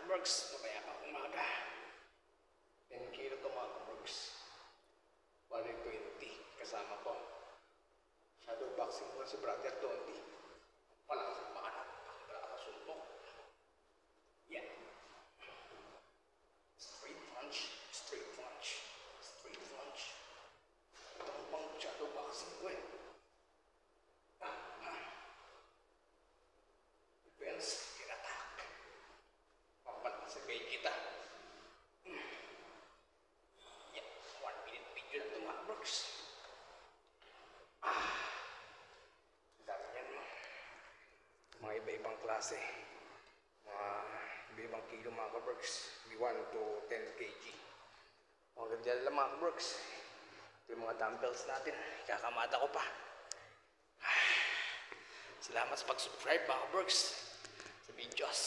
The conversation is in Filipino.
kabrgs, mamaya pa umaga. 10 kilo to mga kabrgs. 120 kasama ko. Shadow boxing ko si brother Dondi. Walang sa pangalan. Nakakasumpok. Yan. Straight punch. Straight punch. Straight punch. Ito ang pang shadow boxing ko eh. Defense, in-attack. Papanasagay kita. Yan. 1 minute video na ito mga kabrgs. Dami yan mga iba-ibang klase. Mga iba-ibang kilo mga kabrgs. 1 to 10 kg. Mga ganyan lang mga kabrgs. Ito yung mga dumbbells natin. Kakamata ko pa. Salamat sa pag-subscribe mga kabrgs sa videos.